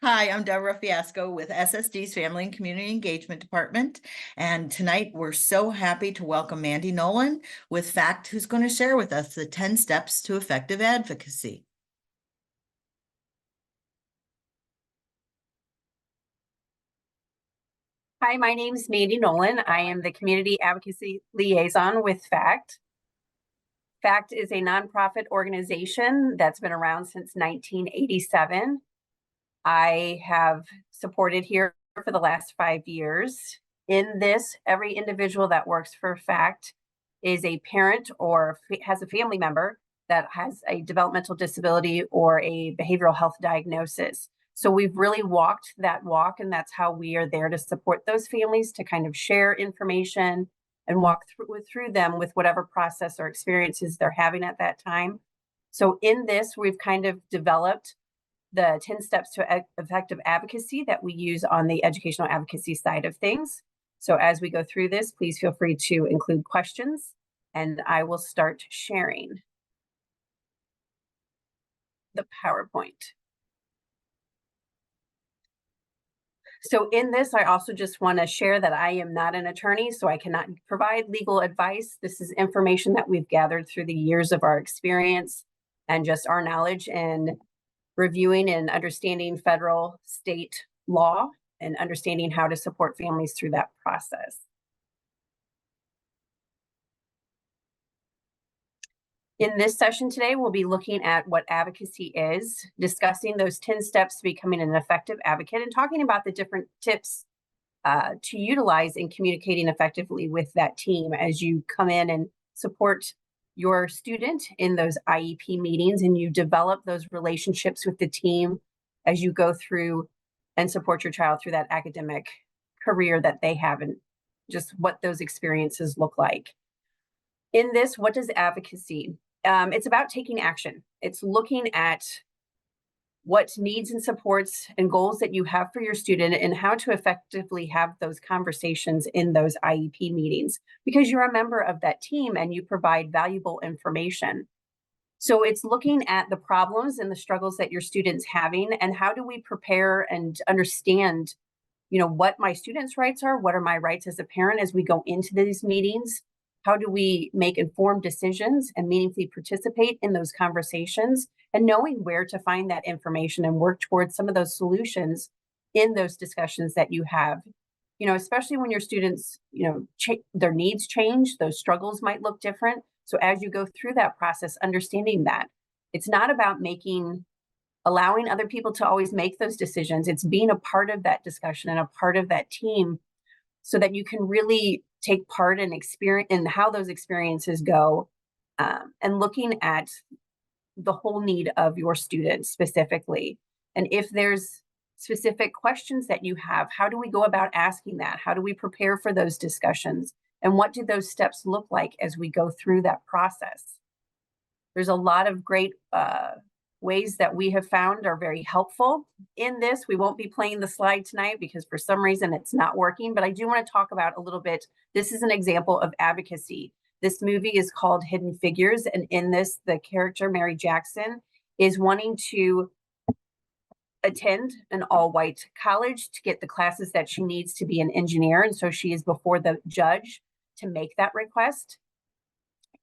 Hi, I'm Deborah Fiasco with SSD's Family and Community Engagement Department. And tonight we're so happy to welcome Mandy Nolan with FACT, who's going to share with us the 10 steps to effective advocacy. Hi, my name is Mandy Nolan. I am the Community Advocacy Liaison with FACT. FACT is a nonprofit organization that's been around since 1987. I have supported here for the last 5 years. In this, every individual that works for FACT is a parent or has a family member that has a developmental disability or a behavioral health diagnosis. So we've really walked that walk, and that's how we are there to support those families, to kind of share information and walk through them with whatever process or experiences they're having at that time. So in this, we've kind of developed the 10 steps to effective advocacy that we use on the educational advocacy side of things. So as we go through this, please feel free to include questions, and I will start sharing the PowerPoint. So in this, I also just want to share that I am not an attorney, so I cannot provide legal advice. This is information that we've gathered through the years of our experience and just our knowledge in reviewing and understanding federal, state law, and understanding how to support families through that process. In this session today, we'll be looking at what advocacy is, discussing those 10 steps to becoming an effective advocate, and talking about the different tips to utilize in communicating effectively with that team as you come in and support your student in those IEP meetings, and you develop those relationships with the team as you go through and support your child through that academic career that they have, and just what those experiences look like. In this, what does advocacy? It's about taking action. It's looking at what needs and supports and goals that you have for your student and how to effectively have those conversations in those IEP meetings, because you're a member of that team and you provide valuable information. So it's looking at the problems and the struggles that your student's having, and how do we prepare and understand, what my students' rights are, what are my rights as a parent as we go into these meetings. How do we make informed decisions and meaningfully participate in those conversations, and knowing where to find that information and work towards some of those solutions in those discussions that you have, especially when your students, their needs change, those struggles might look different. So as you go through that process, understanding that it's not about allowing other people to always make those decisions. It's being a part of that discussion and a part of that team, so that you can really take part in how those experiences go, and looking at the whole need of your students specifically. And if there's specific questions that you have, how do we go about asking that? How do we prepare for those discussions? And what do those steps look like as we go through that process? There's a lot of great ways that we have found are very helpful in this. We won't be playing the slide tonight because for some reason it's not working, but I do want to talk about a little bit. This is an example of advocacy. This movie is called Hidden Figures, and in this, the character Mary Jackson is wanting to attend an all-white college to get the classes that she needs to be an engineer, and so she is before the judge to make that request.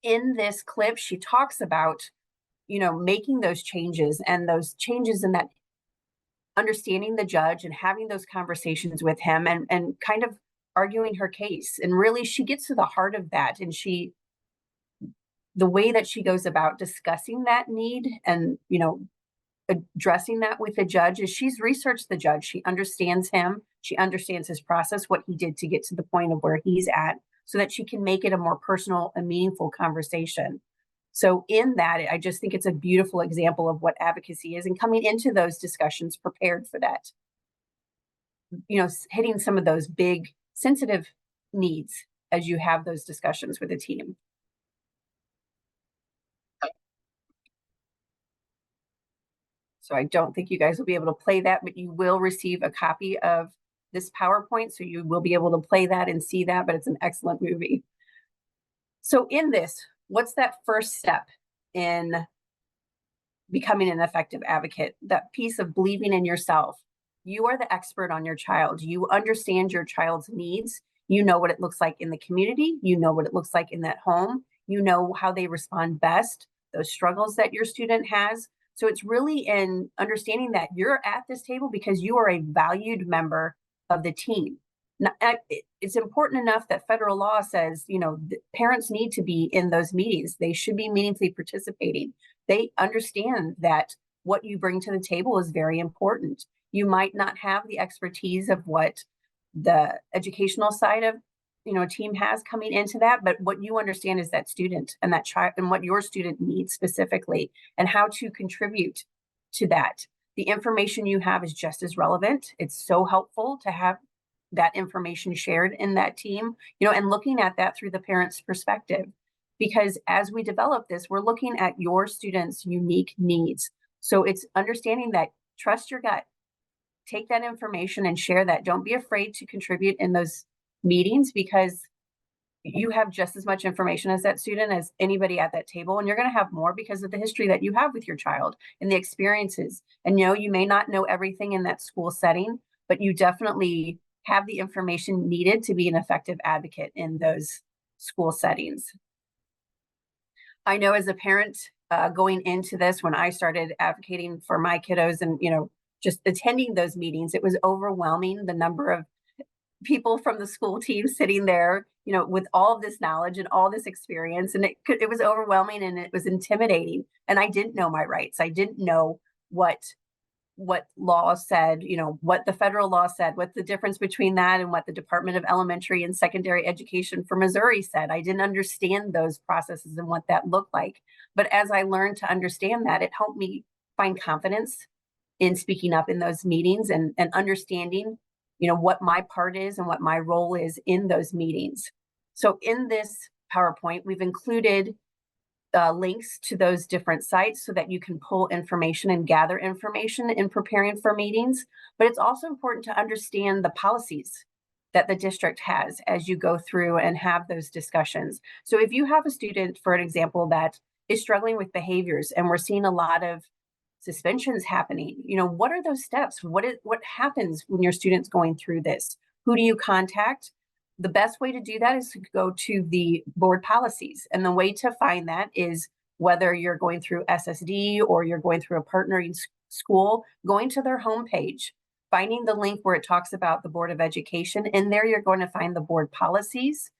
In this clip, she talks about making those changes, and those changes in that understanding the judge and having those conversations with him, and kind of arguing her case. And really, she gets to the heart of that. And the way that she goes about discussing that need and, addressing that with the judge is she's researched the judge. She understands him. She understands his process, what he did to get to the point of where he's at, so that she can make it a more personal and meaningful conversation. So in that, I just think it's a beautiful example of what advocacy is, and coming into those discussions prepared for that, hitting some of those big sensitive needs as you have those discussions with a team. So I don't think you guys will be able to play that, but you will receive a copy of this PowerPoint, so you will be able to play that and see that, but it's an excellent movie. So in this, what's that first step in becoming an effective advocate? That piece of believing in yourself, You are the expert on your child. You understand your child's needs. You know what it looks like in the community. You know what it looks like in that home. You know how they respond best, those struggles that your student has. So it's really in understanding that you're at this table because you are a valued member of the team. Now, it's important enough that federal law says, parents need to be in those meetings. They should be meaningfully participating. They understand that what you bring to the table is very important. You might not have the expertise of what the educational side of a team has coming into that, but what you understand is that student and that child and what your student needs specifically and how to contribute to that. The information you have is just as relevant. It's so helpful to have that information shared in that team, and looking at that through the parent's perspective, because as we develop this, we're looking at your students' unique needs. So it's understanding that, trust your gut, take that information and share that. Don't be afraid to contribute in those meetings, because you have just as much information as that student, as anybody at that table, and you're going to have more because of the history that you have with your child and the experiences. And you may not know everything in that school setting, but you definitely have the information needed to be an effective advocate in those school settings. I know as a parent, going into this, when I started advocating for my kiddos and, just attending those meetings, it was overwhelming, the number of people from the school team sitting there, with all of this knowledge and all this experience. And it was overwhelming and it was intimidating. And I didn't know my rights. I didn't know what law said, what the federal law said, what the difference between that and what the Department of Elementary and Secondary Education for Missouri said. I didn't understand those processes and what that looked like. But as I learned to understand that, it helped me find confidence in speaking up in those meetings and understanding, what my part is and what my role is in those meetings. So in this PowerPoint, we've included links to those different sites so that you can pull information and gather information in preparing for meetings. But it's also important to understand the policies that the district has as you go through and have those discussions. So if you have a student, for an example, that is struggling with behaviors and we're seeing a lot of suspensions happening, what are those steps? What happens when your student's going through this? Who do you contact? The best way to do that is to go to the board policies. And the way to find that is, whether you're going through SSD or you're going through a partnering school, going to their homepage, finding the link where it talks about the Board of Education. In there, you're going to find the board policies.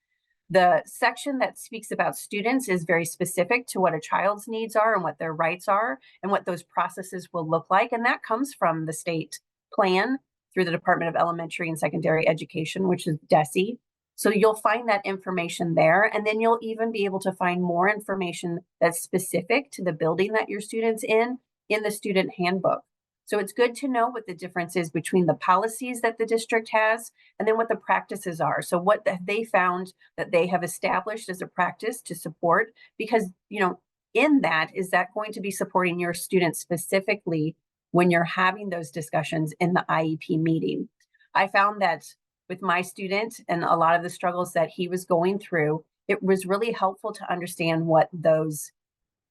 The section that speaks about students is very specific to what a child's needs are and what their rights are and what those processes will look like. And that comes from the state plan through the Department of Elementary and Secondary Education, which is DESE. So you'll find that information there, and then you'll even be able to find more information that's specific to the building that your student's in the student handbook. So it's good to know what the difference is between the policies that the district has and then what the practices are. So what they found that they have established as a practice to support, because, in that, is that going to be supporting your students specifically when you're having those discussions in the IEP meeting. I found that with my student and a lot of the struggles that he was going through, it was really helpful to understand what those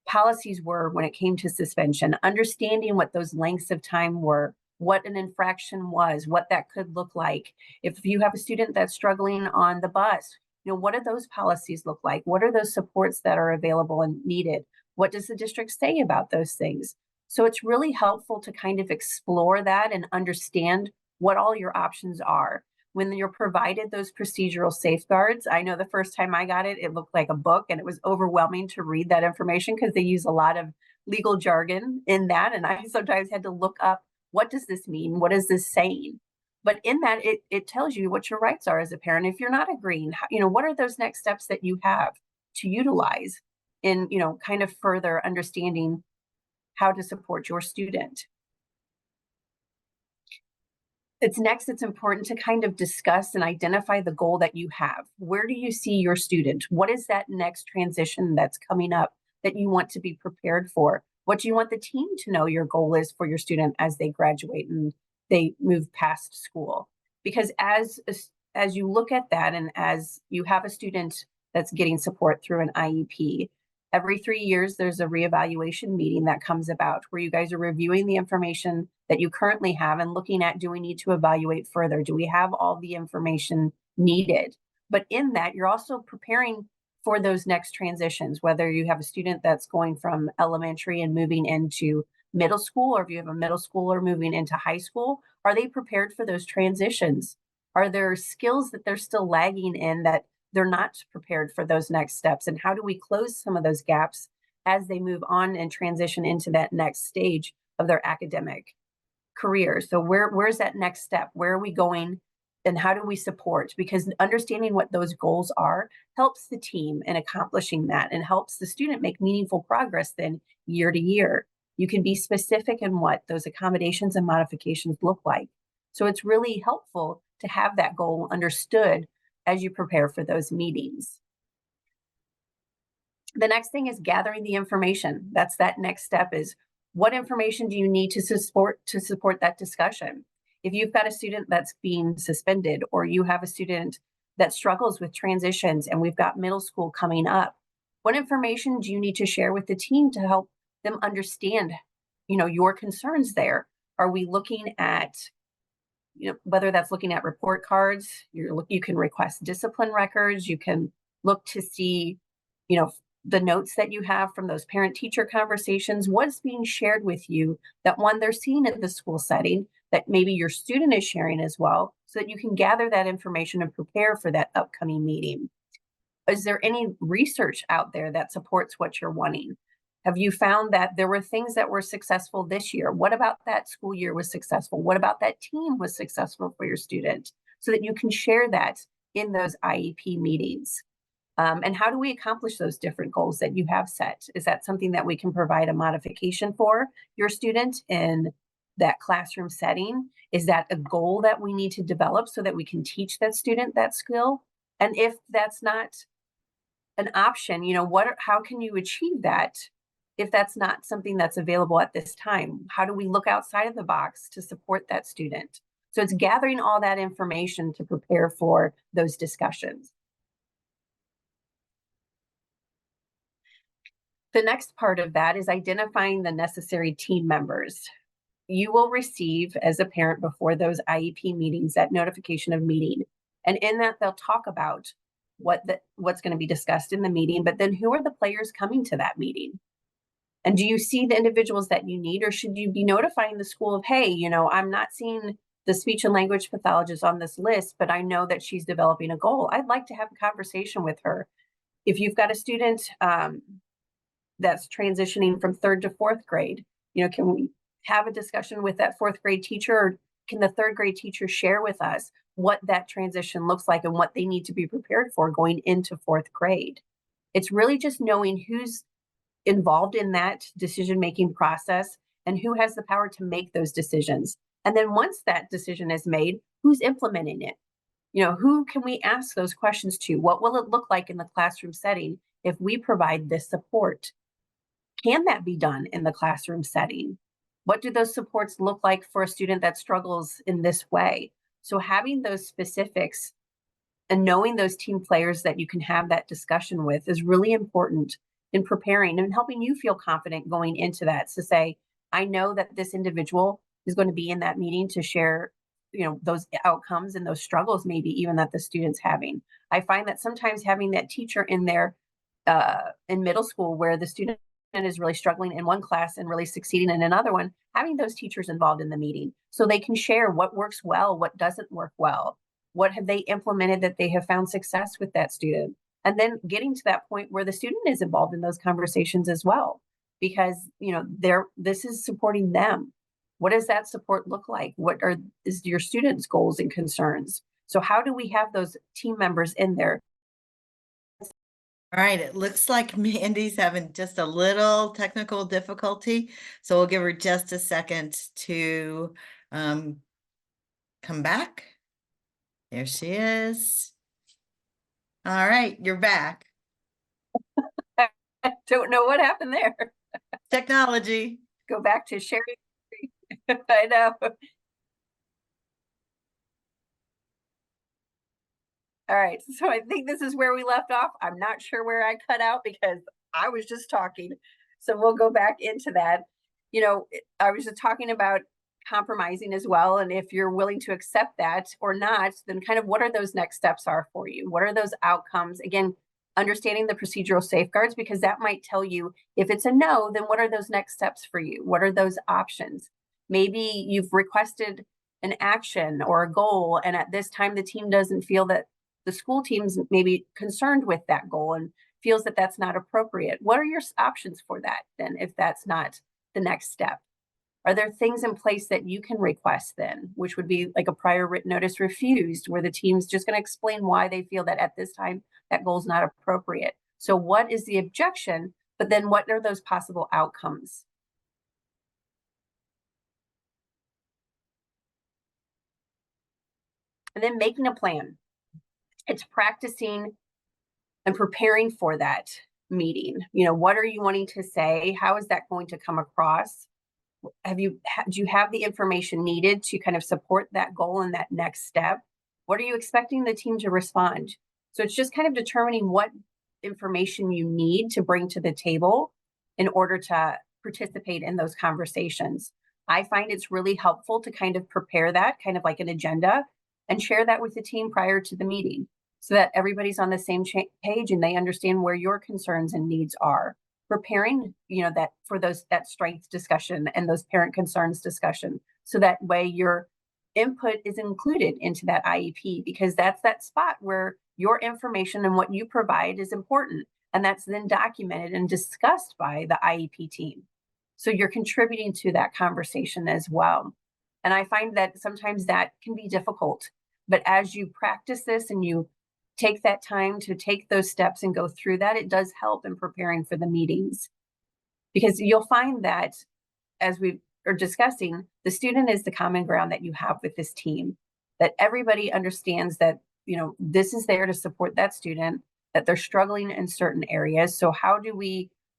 policies were when it came to suspension, understanding what those lengths of time were, what an infraction was, what that could look like. If you have a student that's struggling on the bus, what do those policies look like? What are those supports that are available and needed? What does the district say about those things? So it's really helpful to kind of explore that and understand what all your options are. When you're provided those procedural safeguards, I know the first time I got it, it looked like a book and it was overwhelming to read that information because they use a lot of legal jargon in that. And I sometimes had to look up, what does this mean? What is this saying? But in that, it tells you what your rights are as a parent. If you're not agreeing, what are those next steps that you have to utilize in, kind of further understanding how to support your student. It's important to kind of discuss and identify the goal that you have. Where do you see your student? What is that next transition that's coming up that you want to be prepared for? What do you want the team to know your goal is for your student as they graduate and they move past school? Because as you look at that, and as you have a student that's getting support through an IEP, every 3 years, there's a reevaluation meeting that comes about where you guys are reviewing the information that you currently have and looking at, do we need to evaluate further? Do we have all the information needed? But in that, you're also preparing for those next transitions, whether you have a student that's going from elementary and moving into middle school, or if you have a middle schooler moving into high school, are they prepared for those transitions? Are there skills that they're still lagging in that they're not prepared for those next steps? And how do we close some of those gaps as they move on and transition into that next stage of their academic career? So where's that next step? Where are we going? And how do we support? Because understanding what those goals are helps the team in accomplishing that and helps the student make meaningful progress then year to year. You can be specific in what those accommodations and modifications look like. So it's really helpful to have that goal understood as you prepare for those meetings. The next thing is gathering the information. That's that next step, is what information do you need to support that discussion? If you've got a student that's being suspended, or you have a student that struggles with transitions and we've got middle school coming up, what information do you need to share with the team to help them understand, your concerns there? Are we looking at, whether that's looking at report cards, you can request discipline records, you can look to see, the notes that you have from those parent-teacher conversations, what's being shared with you that they're seeing in the school setting that maybe your student is sharing as well, so that you can gather that information and prepare for that upcoming meeting. Is there any research out there that supports what you're wanting? Have you found that there were things that were successful this year? What about that school year was successful? What about that team was successful for your student? So that you can share that in those IEP meetings. And how do we accomplish those different goals that you have set? Is that something that we can provide a modification for your student in that classroom setting? Is that a goal that we need to develop so that we can teach that student that skill? And if that's not an option, how can you achieve that if that's not something that's available at this time? How do we look outside of the box to support that student? So it's gathering all that information to prepare for those discussions. The next part of that is identifying the necessary team members. You will receive, as a parent, before those IEP meetings, that notification of meeting. And in that, they'll talk about what's going to be discussed in the meeting, but then who are the players coming to that meeting? And do you see the individuals that you need, or should you be notifying the school of, hey, I'm not seeing the speech and language pathologist on this list, but I know that she's developing a goal. I'd like to have a conversation with her. If you've got a student that's transitioning from 3rd to 4th grade, can we have a discussion with that 4th grade teacher, or can the 3rd grade teacher share with us what that transition looks like and what they need to be prepared for going into 4th grade? It's really just knowing who's involved in that decision-making process and who has the power to make those decisions. And then once that decision is made, who's implementing it? Who can we ask those questions to? What will it look like in the classroom setting if we provide this support? Can that be done in the classroom setting? What do those supports look like for a student that struggles in this way? So having those specifics and knowing those team players that you can have that discussion with is really important in preparing and helping you feel confident going into that, to say, I know that this individual is going to be in that meeting to share, those outcomes and those struggles, maybe even that the student's having. I find that sometimes having that teacher in there in middle school, where the student is really struggling in one class and really succeeding in another one, having those teachers involved in the meeting so they can share what works well, what doesn't work well, what have they implemented that they have found success with that student. And then getting to that point where the student is involved in those conversations as well, because this is supporting them. What does that support look like? What is your students' goals and concerns? So how do we have those team members in there? All right, it looks like Mandy's having just a little technical difficulty, so we'll give her just a second to come back. There she is. All right, you're back. I don't know what happened there. Technology. Go back to sharing. I know. All right, so I think this is where we left off. I'm not sure where I cut out because I was just talking. So we'll go back into that. I was just talking about compromising as well. And if you're willing to accept that or not, then kind of what are those next steps are for you? What are those outcomes? Again, understanding the procedural safeguards, because that might tell you if it's a no, then what are those next steps for you? What are those options? Maybe you've requested an action or a goal, and at this time the team doesn't feel that the school team's maybe concerned with that goal and feels that that's not appropriate. What are your options for that then, if that's not the next step? Are there things in place that you can request then, which would be like a prior written notice refused, where the team's just going to explain why they feel that at this time that goal is not appropriate? So what is the objection, but then what are those possible outcomes? And then making a plan. It's practicing and preparing for that meeting. You know, what are you wanting to say? How is that going to come across? Do you have the information needed to kind of support that goal and that next step? What are you expecting the team to respond? So it's just kind of determining what information you need to bring to the table in order to participate in those conversations. I find it's really helpful to kind of prepare that kind of like an agenda and share that with the team prior to the meeting, so that everybody's on the same page and they understand where your concerns and needs are. Preparing, you know, that for that strengths discussion and those parent concerns discussion, so that way your input is included into that IEP, because that's that spot where your information and what you provide is important, and that's then documented and discussed by the IEP team. So you're contributing to that conversation as well. And I find that sometimes that can be difficult, but as you practice this and you take that time to take those steps and go through that, it does help in preparing for the meetings. Because you'll find that, as we are discussing, the student is the common ground that you have with this team, that everybody understands that, you know, this is there to support that student, that they're struggling in certain areas. So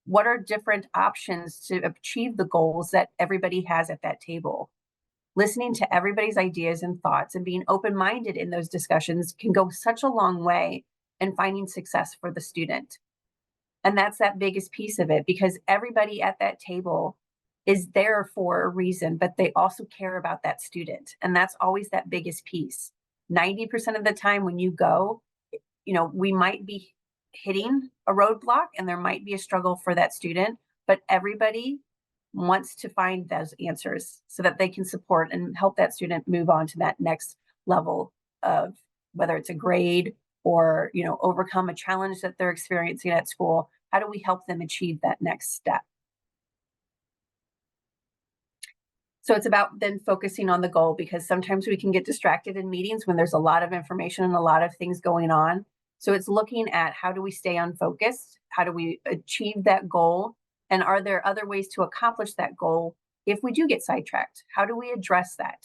what are different options to achieve the goals that everybody has at that table? Listening to everybody's ideas and thoughts and being open-minded in those discussions can go such a long way in finding success for the student. And that's that biggest piece of it, because everybody at that table is there for a reason, but they also care about that student. And that's always that biggest piece. 90% of the time when you go, you know, we might be hitting a roadblock and there might be a struggle for that student, but everybody wants to find those answers so that they can support and help that student move on to that next level of, whether it's a grade or, you know, overcome a challenge that they're experiencing at school. How do we help them achieve that next step? So it's about then focusing on the goal, because sometimes we can get distracted in meetings when there's a lot of information and a lot of things going on. So it's looking at, how do we stay unfocused? How do we achieve that goal? And are there other ways to accomplish that goal if we do get sidetracked? How do we address that?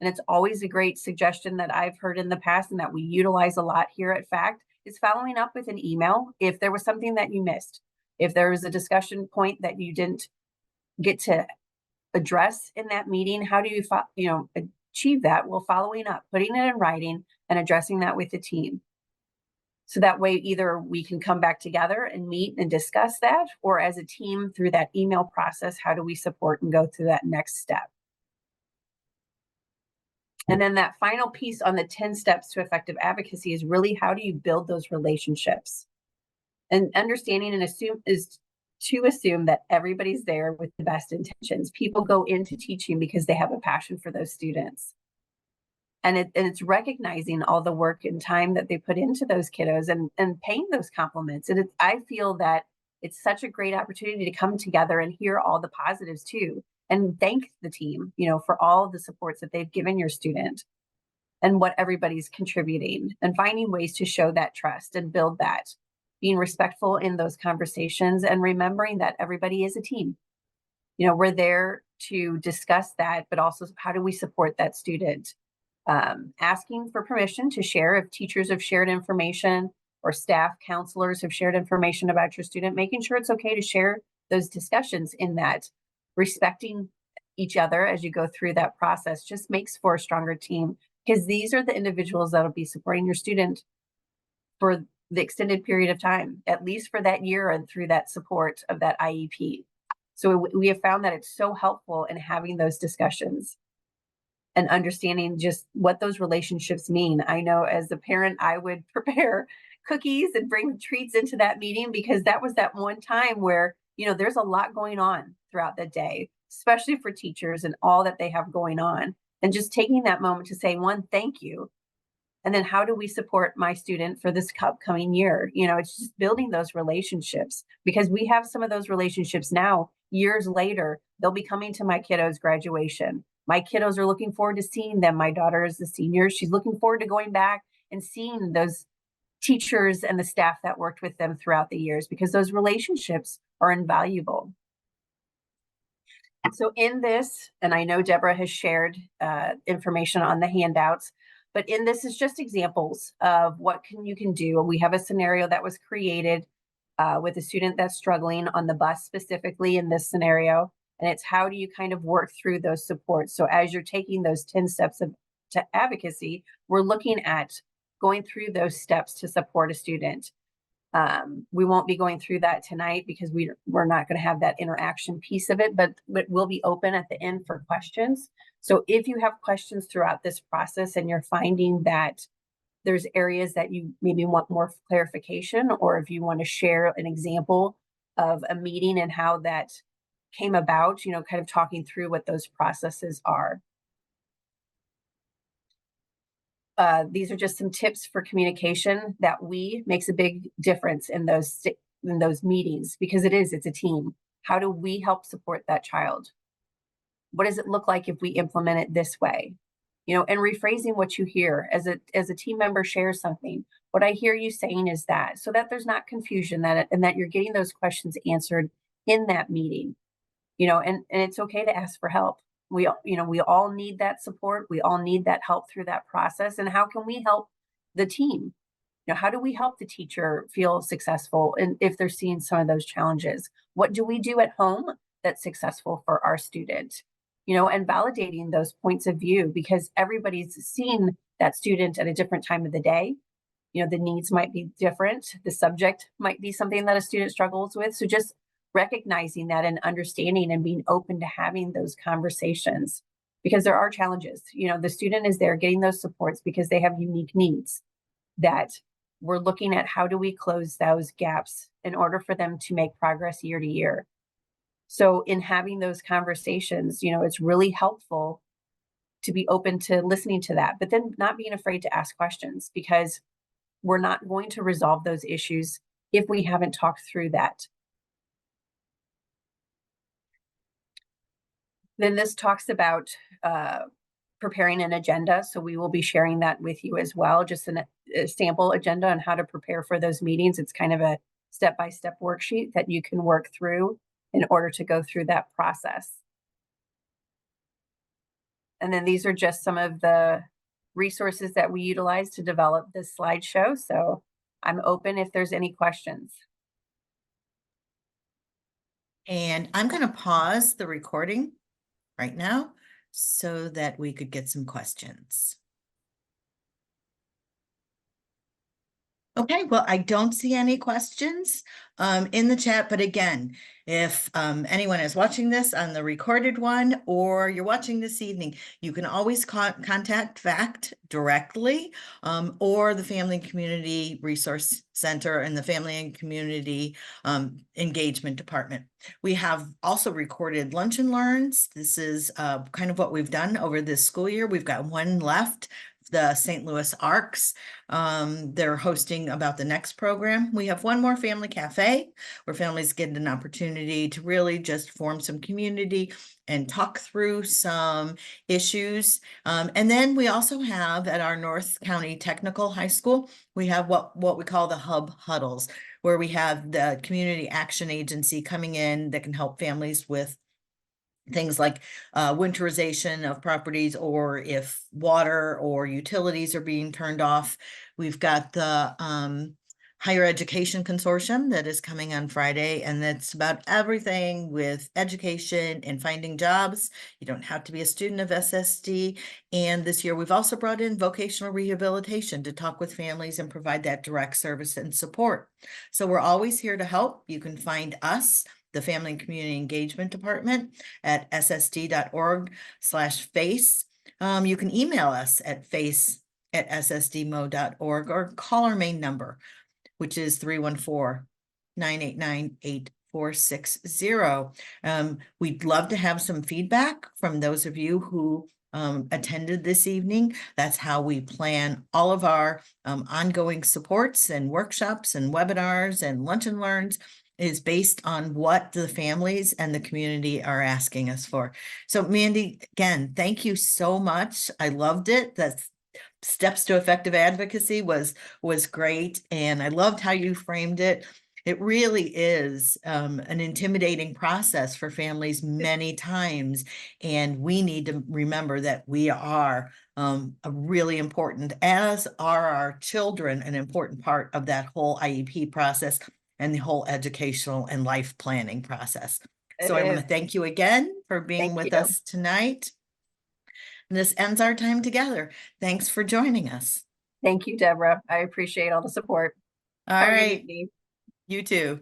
And it's always a great suggestion that I've heard in the past and that we utilize a lot here at FACT, is following up with an email if there was something that you missed. If there was a discussion point that you didn't get to address in that meeting, how do you achieve that? Well, following up, putting it in writing and addressing that with the team. So that way, either we can come back together and meet and discuss that, or as a team through that email process, how do we support and go through that next step? And then that final piece on the 10 steps to effective advocacy is really, how do you build those relationships? And understanding and assume that everybody's there with the best intentions. People go into teaching because they have a passion for those students. And it's recognizing all the work and time that they put into those kiddos and paying those compliments. And I feel that it's such a great opportunity to come together and hear all the positives too, and thank the team, you know, for all the supports that they've given your student and what everybody's contributing, and finding ways to show that trust and build that, being respectful in those conversations and remembering that everybody is a team. You know, we're there to discuss that, but also how do we support that student? Asking for permission to share if teachers have shared information or staff counselors have shared information about your student, making sure it's okay to share those discussions in that, respecting each other as you go through that process just makes for a stronger team, because these are the individuals that'll be supporting your student for the extended period of time, at least for that year and through that support of that IEP. So we have found that it's so helpful in having those discussions. and understanding just what those relationships mean. I know as a parent, I would prepare cookies and bring treats into that meeting because that was that one time where, there's a lot going on throughout the day, especially for teachers and all that they have going on. And just taking that moment to say, one, thank you. And then how do we support my student for this upcoming year? It's just building those relationships because we have some of those relationships now. Years later, they'll be coming to my kiddos' graduation. My kiddos are looking forward to seeing them. My daughter is a senior. She's looking forward to going back and seeing those teachers and the staff that worked with them throughout the years because those relationships are invaluable. So in this, and I know Deborah has shared information on the handouts, but in this is just examples of what you can do. We have a scenario that was created with a student that's struggling on the bus specifically in this scenario. And it's how do you kind of work through those supports? So as you're taking those 10 steps to advocacy, we're looking at going through those steps to support a student. We won't be going through that tonight because we're not going to have that interaction piece of it, but we'll be open at the end for questions. So if you have questions throughout this process and you're finding that there's areas that you maybe want more clarification, or if you want to share an example of a meeting and how that came about, kind of talking through what those processes are. These are just some tips for communication that makes a big difference in those meetings because it's a team. How do we help support that child? What does it look like if we implement it this way? And rephrasing what you hear as a team member shares something. What I hear you saying is that, so that there's not confusion and that you're getting those questions answered in that meeting. And it's okay to ask for help. We all need that support. We all need that help through that process. And how can we help the team? How do we help the teacher feel successful? And if they're seeing some of those challenges, what do we do at home that's successful for our student? And validating those points of view because everybody's seen that student at a different time of the day. The needs might be different. The subject might be something that a student struggles with. So just recognizing that and understanding and being open to having those conversations because there are challenges. The student is there getting those supports because they have unique needs that we're looking at how do we close those gaps in order for them to make progress year to year. So in having those conversations, it's really helpful to be open to listening to that, but then not being afraid to ask questions because we're not going to resolve those issues if we haven't talked through that. Then this talks about preparing an agenda. So we will be sharing that with you as well, just a sample agenda on how to prepare for those meetings. It's kind of a step-by-step worksheet that you can work through in order to go through that process. And then these are just some of the resources that we utilize to develop this slideshow. So I'm open if there's any questions. And I'm going to pause the recording right now so that we could get some questions. Okay, well, I don't see any questions in the chat, but again, if anyone is watching this on the recorded one or you're watching this evening, you can always contact FACT directly or the Family and Community Resource Center and the Family and Community Engagement Department. We have also recorded lunch and learns. This is kind of what we've done over this school year. We've got one left. The St. Louis Arcs, they're hosting about the next program. We have one more family cafe where families get an opportunity to really just form some community and talk through some issues. And then we also have at our North County Technical High School, we have what we call the hub huddles, where we have the Community Action Agency coming in that can help families with things like winterization of properties, or if water or utilities are being turned off. We've got the Higher Education Consortium that is coming on Friday, and that's about everything with education and finding jobs. You don't have to be a student of SSD. And this year we've also brought in vocational rehabilitation to talk with families and provide that direct service and support. So we're always here to help. You can find us, the Family and Community Engagement Department, at ssd.org/face. You can email us at face@ssdmo.org or call our main number, which is 314-989-8460. We'd love to have some feedback from those of you who attended this evening. That's how we plan all of our ongoing supports and workshops and webinars and lunch and learns, is based on what the families and the community are asking us for. So Mandy, again, thank you so much. I loved it. That's steps to effective advocacy was great, and I loved how you framed it. It really is an intimidating process for families many times, and we need to remember that we are a really important, as are our children, an important part of that whole IEP process and the whole educational and life planning process. It So I want is. to thank you again for being Thank with you. us tonight. And this ends our time together. Thanks for joining us. Thank you, Deborah. I appreciate all the support. All Have a good right. evening. You too.